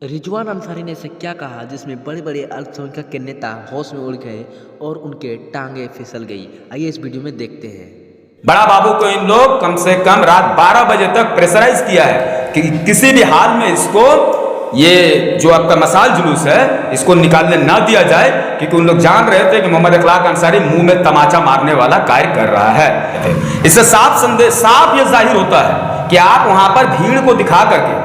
रिजवान अंसारी ने ऐसे क्या कहा जिसमें बड़े बड़े अल्पसंख्यक के नेता होश में उड़ गए और उनके टांगे फिसल गई। आइए इस वीडियो में देखते हैं। बड़ा बाबू को इन लोग कम से कम रात 12 बजे तक प्रेशराइज किया है कि किसी भी हाल में इसको ये जो आपका मसाल जुलूस है इसको निकालने ना दिया जाए, क्योंकि उन लोग जान रहे थे कि मोहम्मद इखलाक अंसारी मुंह में तमाचा मारने वाला कार्य कर रहा है। इससे साफ ये जाहिर होता है कि आप वहां पर भीड़ को दिखा करके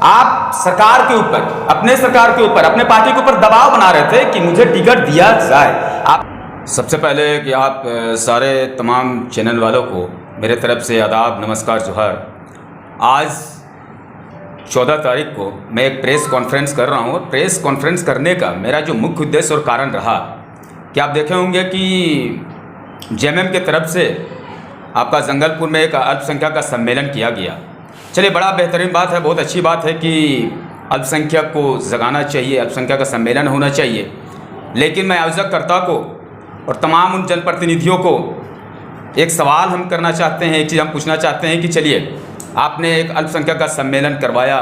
आप सरकार के ऊपर, अपने सरकार के ऊपर, अपने पार्टी के ऊपर दबाव बना रहे थे कि मुझे टिकट दिया जाए। आप सबसे पहले कि आप सारे तमाम चैनल वालों को मेरे तरफ से आदाब, नमस्कार, जोहर। आज 14 तारीख को मैं एक प्रेस कॉन्फ्रेंस कर रहा हूँ। प्रेस कॉन्फ्रेंस करने का मेरा जो मुख्य उद्देश्य और कारण रहा कि आप देखे होंगे कि जेएमएम के तरफ से आपका जंगलपुर में एक अल्पसंख्यक का सम्मेलन किया गया। चलिए, बड़ा बेहतरीन बात है, बहुत अच्छी बात है कि अल्पसंख्यक को जगाना चाहिए, अल्पसंख्यक का सम्मेलन होना चाहिए। लेकिन मैं आयोजककर्ता को और तमाम उन जनप्रतिनिधियों को एक सवाल हम करना चाहते हैं, एक चीज़ हम पूछना चाहते हैं कि चलिए, आपने एक अल्पसंख्यक का सम्मेलन करवाया,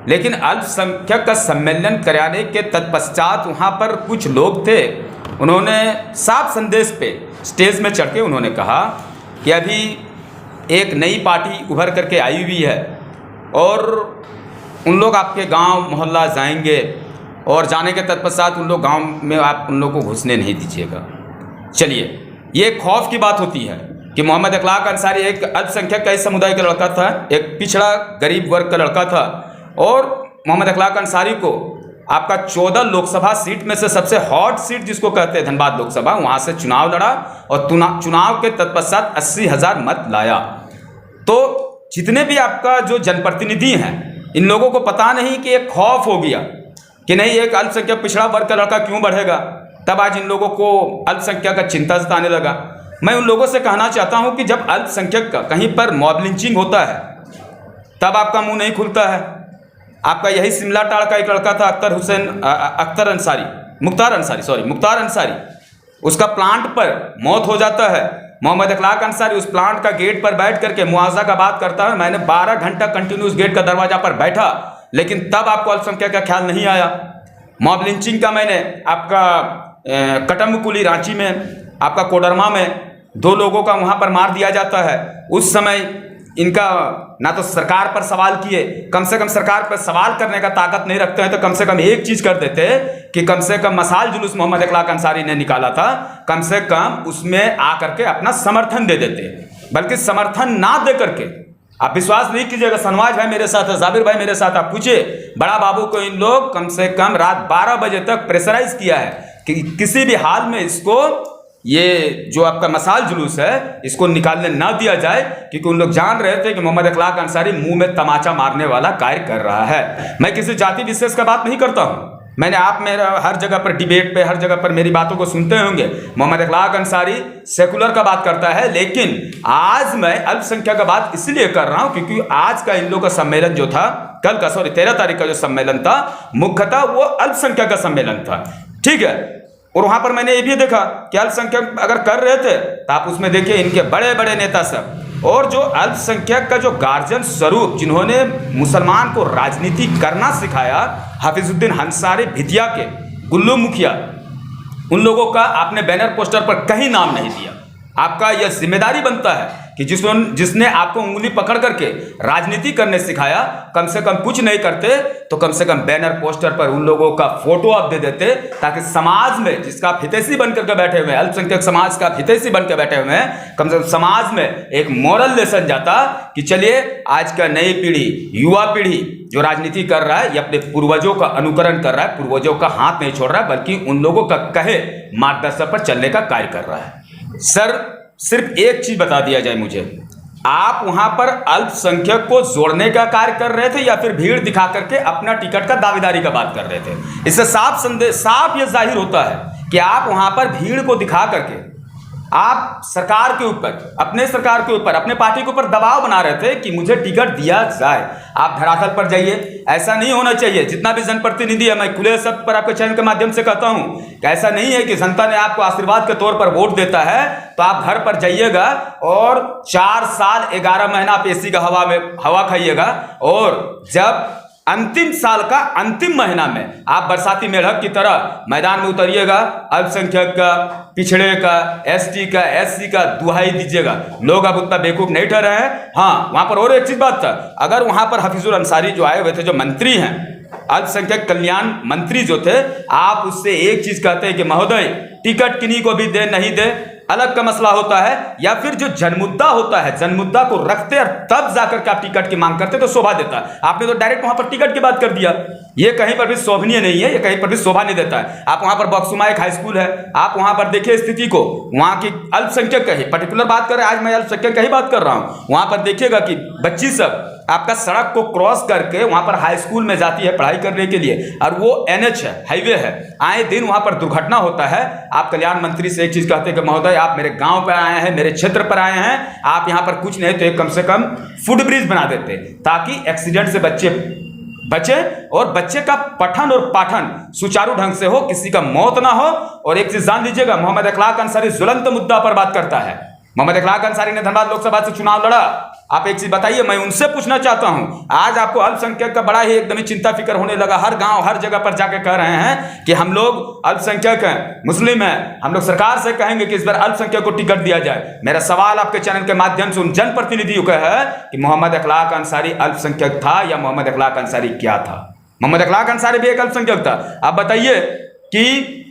लेकिन अल्पसंख्यक का सम्मेलन कराने के तत्पश्चात वहाँ पर कुछ लोग थे, उन्होंने साफ संदेश पे स्टेज में चढ़ के उन्होंने कहा कि अभी एक नई पार्टी उभर करके आई हुई है और उन लोग आपके गांव मोहल्ला जाएंगे और जाने के तत्पश्चात उन लोग गांव में आप उन लोगों को घुसने नहीं दीजिएगा। चलिए, ये खौफ की बात होती है कि मोहम्मद इखलाक अंसारी एक अल्पसंख्यक का इस समुदाय का लड़का था, एक पिछड़ा गरीब वर्ग का लड़का था, और मोहम्मद इखलाक अंसारी को आपका 14 लोकसभा सीट में से सबसे हॉट सीट जिसको कहते हैं धनबाद लोकसभा, वहाँ से चुनाव लड़ा और चुनाव के तत्पश्चात 80,000 मत लाया। तो जितने भी आपका जो जनप्रतिनिधि हैं, इन लोगों को पता नहीं कि एक खौफ हो गया कि नहीं, एक अल्पसंख्यक पिछड़ा वर्ग का लड़का क्यों बढ़ेगा। तब आज इन लोगों को अल्पसंख्यक का चिंता जताने लगा। मैं उन लोगों से कहना चाहता हूं कि जब अल्पसंख्यक का कहीं पर मॉब लिंचिंग होता है तब आपका मुंह नहीं खुलता है। आपका यही शिमला टाड़ का एक लड़का था, मुख्तार अंसारी, उसका प्लांट पर मौत हो जाता है। मोहम्मद इखलाक अंसारी उस प्लांट का गेट पर बैठ करके मुआवजा का बात करता है, मैंने 12 घंटा कंटिन्यूस गेट का दरवाजा पर बैठा, लेकिन तब आपको अल्पसंख्यक का ख्याल नहीं आया। मॉब लिंचिंग का मैंने आपका कटमकुली रांची में, आपका कोडरमा में 2 लोगों का वहां पर मार दिया जाता है। उस समय इनका ना तो सरकार पर सवाल किए, कम से कम सरकार पर सवाल करने का ताकत नहीं रखते हैं तो कम से कम एक चीज कर देते कि कम से कम मसाल जुलूस मोहम्मद इखलाक अंसारी ने निकाला था, कम से कम उसमें आकर के अपना समर्थन दे देते। बल्कि समर्थन ना दे करके, आप विश्वास नहीं कीजिएगा, सनवाज भाई मेरे साथ है, जाबिर भाई मेरे साथ, आप पूछिए, बड़ा बाबू को इन लोग कम से कम रात 12 बजे तक प्रेशराइज किया है कि किसी भी हाल में इसको, ये जो आपका मसाल जुलूस है, इसको निकालने ना दिया जाए, क्योंकि उन लोग जान रहे थे कि मोहम्मद इखलाक अंसारी मुंह में तमाचा मारने वाला कार्य कर रहा है। मैं किसी जाति विशेष का बात नहीं करता हूं। मैंने आप मेरा हर जगह पर डिबेट पे, हर जगह पर मेरी बातों को सुनते होंगे। मोहम्मद इखलाक अंसारी सेकुलर का बात करता है, लेकिन आज मैं अल्पसंख्यक का बात इसलिए कर रहा हूं क्योंकि आज का इन लोगों का सम्मेलन जो था, कल का 13 तारीख का जो सम्मेलन था, मुख्यतः वो अल्पसंख्यक का सम्मेलन था। ठीक है, और वहां पर मैंने ये भी देखा कि अल्पसंख्यक अगर कर रहे थे तो आप उसमें देखिए इनके बड़े बड़े नेता सब, और जो अल्पसंख्यक का जो गार्जियन स्वरूप, जिन्होंने मुसलमान को राजनीति करना सिखाया, हाफिजुद्दीन अंसारी भितिया के, गुल्लू मुखिया, उन लोगों का आपने बैनर पोस्टर पर कहीं नाम नहीं दिया। आपका यह जिम्मेदारी बनता है कि जिसने आपको उंगली पकड़ करके राजनीति करने सिखाया, कम से कम कुछ नहीं करते तो कम से कम बैनर पोस्टर पर उन लोगों का फोटो आप दे देते, ताकि समाज में जिसका हितैषी बन करके बैठे हुए हैं, अल्पसंख्यक समाज का हितैषी बन के बैठे हुए हैं, कम से कम समाज में एक मॉरल लेसन जाता कि चलिए, आज का नई पीढ़ी, युवा पीढ़ी जो राजनीति कर रहा है, ये अपने पूर्वजों का अनुकरण कर रहा है, पूर्वजों का हाथ नहीं छोड़ रहा है, बल्कि उन लोगों का कहे मार्गदर्शन पर चलने का कार्य कर रहा है। सर, सिर्फ एक चीज बता दिया जाए मुझे, आप वहां पर अल्पसंख्यक को जोड़ने का कार्य कर रहे थे या फिर भीड़ दिखा करके अपना टिकट का दावेदारी का बात कर रहे थे? इससे साफ ये जाहिर होता है कि आप वहां पर भीड़ को दिखा करके आप सरकार के ऊपर, अपने सरकार के ऊपर, अपने पार्टी के ऊपर दबाव बना रहे थे कि मुझे टिकट दिया जाए। आप धरातल पर जाइए, ऐसा नहीं होना चाहिए। जितना भी जनप्रतिनिधि है, मैं खुले शब्द पर आपके चैनल के माध्यम से कहता हूं कि ऐसा नहीं है कि जनता ने आपको आशीर्वाद के तौर पर वोट देता है तो आप घर पर जाइएगा और 4 साल 11 महीना आप एसी का हवा खाइएगा, और जब अंतिम साल का अंतिम महीना में आप बरसाती मेढक की तरह मैदान में उतरिएगा, अल्पसंख्यक का, पिछड़े का, एसटी का, एससी का दुहाई दीजिएगा। लोग अब उतना बेवकूफ नहीं ठहरे हैं। हाँ, वहां पर और एक चीज बात था, अगर वहां पर हफीजुल अंसारी जो आए हुए थे, जो मंत्री हैं, अल्पसंख्यक कल्याण मंत्री जो थे, आप उससे एक चीज कहते हैं कि महोदय टिकट किन्हीं को भी दे नहीं दे अलग का मसला होता है, या फिर जो जनमुद्दा होता है, जनमुद्दा को रखते और तब जाकर के आप टिकट की मांग करते तो शोभा देता है। आपने तो डायरेक्ट वहां पर टिकट की बात कर दिया। ये कहीं पर भी शोभनीय नहीं है, ये कहीं पर भी शोभा नहीं देता है। आप वहां पर बक्सुमा एक हाई स्कूल है, आप वहां पर देखिए स्थिति को, वहां की अल्पसंख्यक कही पर्टिकुलर बात कर रहे हैं, आज मैं अल्पसंख्यक का ही बात कर रहा हूं। वहां पर देखिएगा कि बच्ची सब आपका सड़क को क्रॉस करके वहां पर हाई स्कूल में जाती है पढ़ाई करने के लिए, और वो एनएच है, हाईवे है, आए दिन वहां पर दुर्घटना होता है। आप कल्याण मंत्री से एक चीज कहते हैं कि महोदय आप मेरे गांव पर आए हैं, मेरे क्षेत्र पर आए हैं, आप यहां पर कुछ नहीं तो एक कम से कम फुट ब्रिज बना देते ताकि एक्सीडेंट से बच्चे बचे और बच्चे का पठन और पाठन सुचारू ढंग से हो, किसी का मौत ना हो। और एक चीज जान लीजिएगा, मोहम्मद अखलाक अंसारी ज्वलंत मुद्दा पर बात करता है। मोहम्मद अखलाक अंसारी ने धनबाद लोकसभा से चुनाव लड़ा। आप एक चीज बताइए, मैं उनसे पूछना चाहता हूं, आज आपको अल्पसंख्यक का बड़ा ही एकदम ही चिंता फिक्र होने लगा। हर गांव हर जगह पर जाके कह रहे हैं कि हम लोग अल्पसंख्यक हैं, मुस्लिम हैं, हम लोग सरकार से कहेंगे कि इस बार अल्पसंख्यक को टिकट दिया जाए। मेरा सवाल आपके चैनल के माध्यम से उन जनप्रतिनिधियों का है कि मोहम्मद अखलाक अंसारी अल्पसंख्यक था या मोहम्मद अखलाक अंसारी क्या था? मोहम्मद अखलाक अंसारी भी एक अल्पसंख्यक था। आप बताइए कि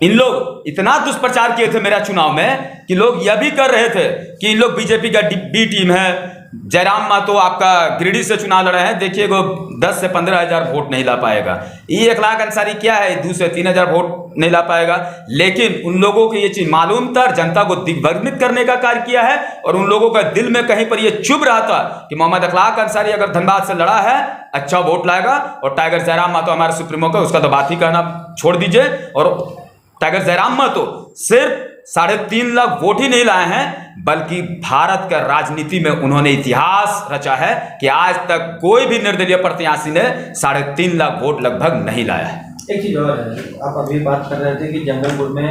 इन लोग इतना दुष्प्रचार किए थे मेरा चुनाव में कि लोग यह भी कर रहे थे कि इन लोग बीजेपी का बी टीम है। जयराम मातो आपका गिरिडीह से चुनाव लड़े हैं, देखिए वो 10 से 15 हजार वोट नहीं ला पाएगा। ये अखलाक अंसारी क्या है, 2 से 3 हजार वोट नहीं ला पाएगा। लेकिन उन लोगों को ये चीज मालूम था, जनता को दिग्भ्रमित करने का कार्य किया है, और उन लोगों का दिल में कहीं पर ये चुभ रहा था कि मोहम्मद अखलाक अंसारी अगर धनबाद से लड़ा है अच्छा वोट लाएगा, और टाइगर जयराम मातो हमारे सुप्रीमो का, उसका तो बात ही कहना छोड़ दीजिए। और टाइगर जयराम मातो सिर्फ 3.5 लाख वोट ही नहीं लाए हैं, बल्कि भारत का राजनीति में उन्होंने इतिहास रचा है कि आज तक कोई भी निर्दलीय प्रत्याशी ने 3.5 लाख वोट लगभग नहीं लाया है। एक चीज और है, आप अभी बात कर रहे थे कि जंगलपुर में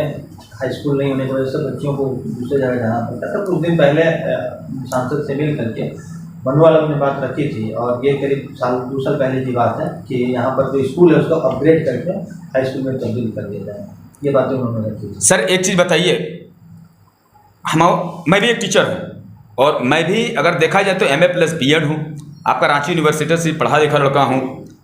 हाई स्कूल नहीं होने की वजह से बच्चियों को दूसरे जगह जाना पड़ता था। कुछ दिन पहले सांसद से मिल करके बनवाला ने बात रखी थी, और ये करीब 2 साल पहले की बात है कि यहाँ पर जो स्कूल है उसको अपग्रेड करके हाई स्कूल में तब्दील कर दिया जाए। ये बातें उन्होंने रखी थी। सर एक चीज बताइए, मैं भी एक टीचर हूँ, और मैं भी अगर देखा जाए तो MA प्लस BEd हूँ। आपका रांची यूनिवर्सिटी से पढ़ा लिखा लड़का हूँ।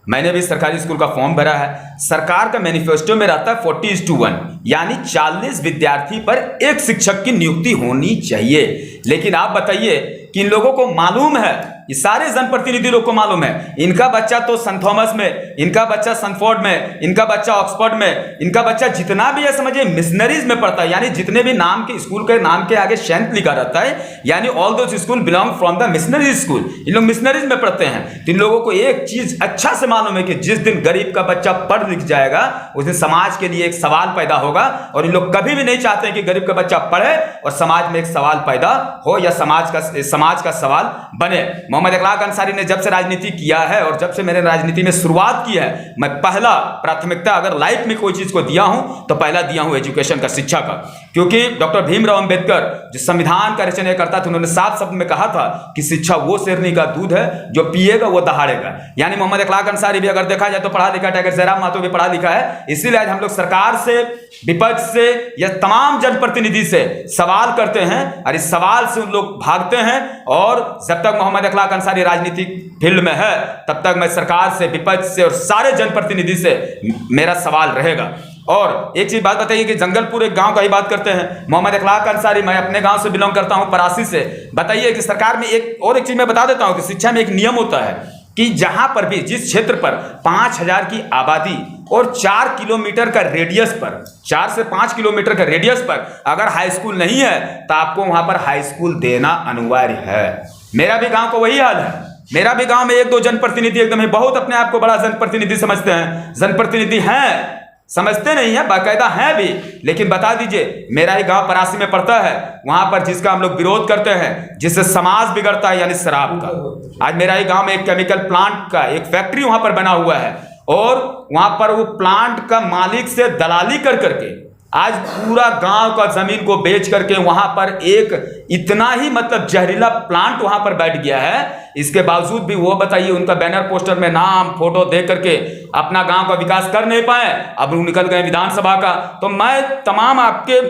मैंने भी सरकारी स्कूल का फॉर्म भरा है। सरकार का मैनिफेस्टो में रहता है 40:1, यानी 40 विद्यार्थी पर एक शिक्षक की नियुक्ति होनी चाहिए। लेकिन आप बताइए कि इन लोगों को मालूम है, ये सारे जनप्रतिनिधि लोग को मालूम है, इनका बच्चा तो सेंट थॉमस में, इनका बच्चा सनफोर्ड में, इनका बच्चा ऑक्सफोर्ड में, इनका बच्चा जितना भी है समझिए मिशनरीज में पढ़ता है। यानी जितने भी नाम के स्कूल के नाम के आगे सेंट लिखा रहता है, यानी all those school belong from the missionary school. इन लोग मिशनरीज में पढ़ते हैं। तो इन लोगों को एक चीज अच्छा से मालूम है कि जिस दिन गरीब का बच्चा पढ़ लिख जाएगा उस दिन समाज के लिए एक सवाल पैदा होगा, और इन लोग कभी भी नहीं चाहते हैं कि गरीब का बच्चा पढ़े और समाज में एक सवाल पैदा हो या समाज का सवाल बने। मोहम्मद अखलाक अंसारी ने जब से राजनीति किया है और जब से मैंने राजनीति में शुरुआत की है, मैं पहला प्राथमिकता अगर लाइफ में कोई चीज को दिया हूं तो पहला दिया हूं एजुकेशन का, शिक्षा का। क्योंकि डॉक्टर भीमराव अंबेडकर जो संविधान का रचना करता था, उन्होंने साफ शब्द में कहा था कि शिक्षा वो शेरनी का दूध है जो पिएगा वो दहाड़ेगा। यानी मोहम्मद अखलाक अंसारी भी अगर देखा जाए तो पढ़ा लिखा, टाइगर जयराम मातो भी पढ़ा लिखा है। इसीलिए आज हम लोग सरकार से, विपक्ष से या तमाम जनप्रतिनिधि से सवाल करते हैं, और इस सवाल से उन लोग भागते हैं। और जब तक मोहम्मद अखलाक अंसारी राजनीतिक फील्ड में है तब तक मैं सरकार से, विपक्ष से और सारे जनप्रतिनिधि से मेरा सवाल रहेगा। और एक चीज बात बताइए कि जंगलपुर एक गांव का ही बात करते हैं, मोहम्मद अखलाक अंसारी, मैं अपने गांव से बिलोंग करता हूं, परासी से। बताइए कि सरकार में एक चीज मैं बता देता हूं कि शिक्षा में एक नियम होता है कि जहां पर भी, जिस क्षेत्र पर 5000 की आबादी और 4 किलोमीटर का रेडियस पर, 4 से 5 किलोमीटर का रेडियस पर अगर हाई स्कूल नहीं है तो आपको वहां पर हाई स्कूल देना अनिवार्य है। मेरा भी गांव को वही हाल है। मेरा भी गांव में 1-2 जनप्रतिनिधि एकदम ही बहुत अपने आप को बड़ा जनप्रतिनिधि समझते हैं। जनप्रतिनिधि हैं, समझते नहीं है, बाकायदा हैं भी। लेकिन बता दीजिए, मेरा ही गांव परासी में पड़ता है, वहां पर जिसका हम लोग विरोध करते हैं, जिससे समाज बिगड़ता है, यानी शराब का। आज मेरा ही गांव में एक केमिकल प्लांट का एक फैक्ट्री वहां पर बना हुआ है, और वहां पर वो प्लांट का मालिक से दलाली कर करके आज पूरा गांव का जमीन को बेच करके वहां पर एक इतना ही मतलब जहरीला प्लांट वहां पर बैठ गया है। इसके बावजूद भी वो बताइए, उनका बैनर पोस्टर में नाम फोटो देख करके अपना गांव का विकास कर नहीं पाए, अब वो निकल गए विधानसभा का। तो मैं तमाम आपके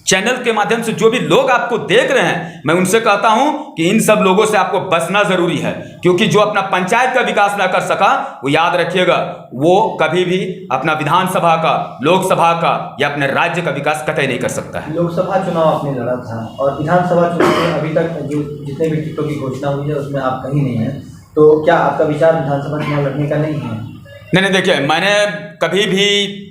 चैनल के माध्यम से जो भी लोग आपको देख रहे हैं, मैं उनसे कहता हूं कि इन सब लोगों से आपको बचना जरूरी है, क्योंकि जो अपना पंचायत का विकास ना कर सका, वो याद रखिएगा वो कभी भी अपना विधानसभा का, लोकसभा का या अपने राज्य का विकास कतई नहीं कर सकता है। लोकसभा चुनाव आपने लड़ा था और विधानसभा चुनाव में अभी तक जो जितने भी टिकटों की घोषणा हुई है उसमें आप कहीं नहीं है, तो क्या आपका विचार विधानसभा चुनाव लड़ने का नहीं है? नहीं, देखिए, मैंने कभी भी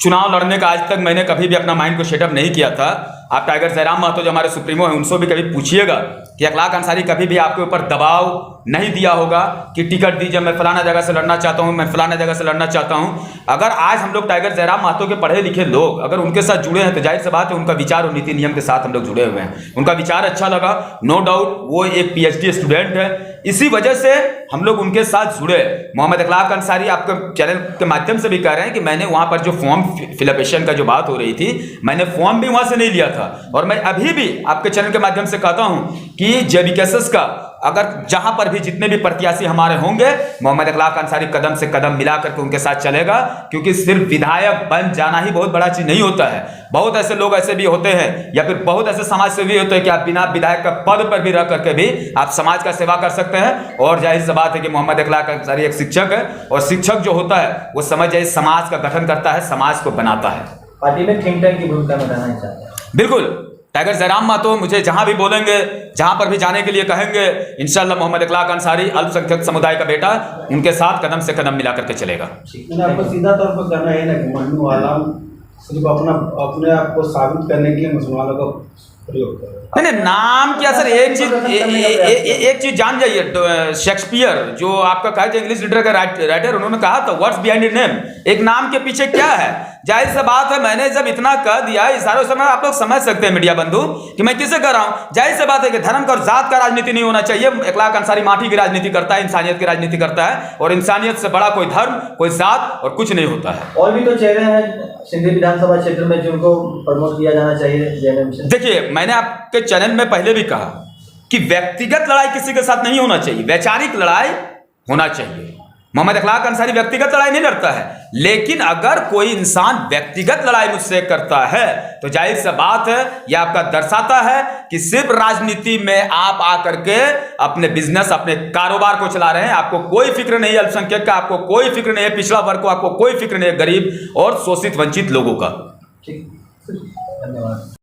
चुनाव लड़ने का आज तक मैंने कभी भी अपना माइंड को सेटअप नहीं किया था। आप टाइगर जयराम महतो जो हमारे सुप्रीमो हैं उनसे भी कभी पूछिएगा कि अखलाक अंसारी कभी भी आपके ऊपर दबाव नहीं दिया होगा कि टिकट दीजिए, मैं फलाना जगह से लड़ना चाहता हूं, मैं फलाना जगह से लड़ना चाहता हूं। अगर आज हम लोग टाइगर जयराम महतो के पढ़े लिखे लोग अगर उनके साथ जुड़े हैं तो जाहिर सी बात है उनका विचार और नीति नियम के साथ हम लोग जुड़े हुए हैं। उनका विचार अच्छा लगा, नो डाउट वो एक PhD स्टूडेंट है, इसी वजह से हम लोग उनके साथ जुड़े। मोहम्मद अखलाक अंसारी आपके चैनल के माध्यम से भी कह रहे हैं कि मैंने वहां पर जो फॉर्म फिलअपेशन का जो बात हो रही थी, मैंने फॉर्म भी वहां से नहीं लिया था। और मैं अभी भी आपके चैनल के माध्यम से कहता हूं कि JBKSS का अगर जहां पर भी जितने भी प्रत्याशी हमारे होंगे, मोहम्मद अखलाक अंसारी कदम से कदम मिला करके उनके साथ चलेगा, क्योंकि सिर्फ विधायक बन जाना ही बहुत बड़ा चीज नहीं होता है। बहुत ऐसे लोग ऐसे भी होते हैं या फिर बहुत ऐसे समाज सेवी होते हैं कि आप बिना विधायक का पद पर भी रह करके भी आप समाज का सेवा कर सकते हैं। और जाहिर सी बात है कि मोहम्मद अखलाक अंसारी एक शिक्षक है, और शिक्षक जो होता है वो समझ जाइए समाज का गठन करता है, समाज को बनाता है। पार्टी में थिंक टैंक की भूमिका में रहना चाहते हैं? बिल्कुल, टाइगर जयराम महतो मुझे जहां भी बोलेंगे, जहां पर भी जाने के लिए कहेंगे, इंशाल्लाह मोहम्मद अखलाक अंसारी अल्पसंख्यक समुदाय का बेटा उनके साथ कदम से कदम मिला करके चलेगा। मैंने आपको सीधा तौर पर कहना है ना कि मन्नू वाला सिर्फ अपने आप को साबित करने के लिए मुसलमानों का प्रयोग कर रहे हैं। नहीं, नाम क्या सर, एक चीज जान जाइए, शेक्सपियर जो आपका कहा था इंग्लिश लिटरेचर का राइटर, उन्होंने कहा था व्हाट्स बिहाइंड ए नेम, एक नाम के पीछे क्या है। जाहिर सी बात है मैंने जब इतना कह दिया, इशारों से आप लोग समझ सकते हैं मीडिया बंधु कि मैं किसे कह रहा हूं। जाहिर सी बात है कि धर्म का और जात का राजनीति नहीं होना चाहिए। अखलाक अंसारी माटी की राजनीति करता है, इंसानियत की राजनीति करता है, और इंसानियत से बड़ा कोई धर्म, कोई जात और कुछ नहीं होता है। और भी तो चेहरे हैं सिंधी विधानसभा क्षेत्र में जिनको प्रमोट किया जाना चाहिए JNM से। देखिए, मैंने आपके चैनल में पहले भी कहा कि व्यक्तिगत लड़ाई किसी के साथ नहीं होना चाहिए, वैचारिक लड़ाई होना चाहिए। मोहम्मद अखलाक अंसारी व्यक्तिगत लड़ाई नहीं लड़ता है, लेकिन अगर कोई इंसान व्यक्तिगत लड़ाई मुझसे करता है तो जाहिर सी बात है यह आपका दर्शाता है कि सिर्फ राजनीति में आप आकर के अपने बिजनेस, अपने कारोबार को चला रहे हैं। आपको कोई फिक्र नहीं है अल्पसंख्यक का, आपको कोई फिक्र नहीं है पिछड़ा वर्ग को, आपको कोई फिक्र नहीं है गरीब और शोषित वंचित लोगों का। ठीक, धन्यवाद।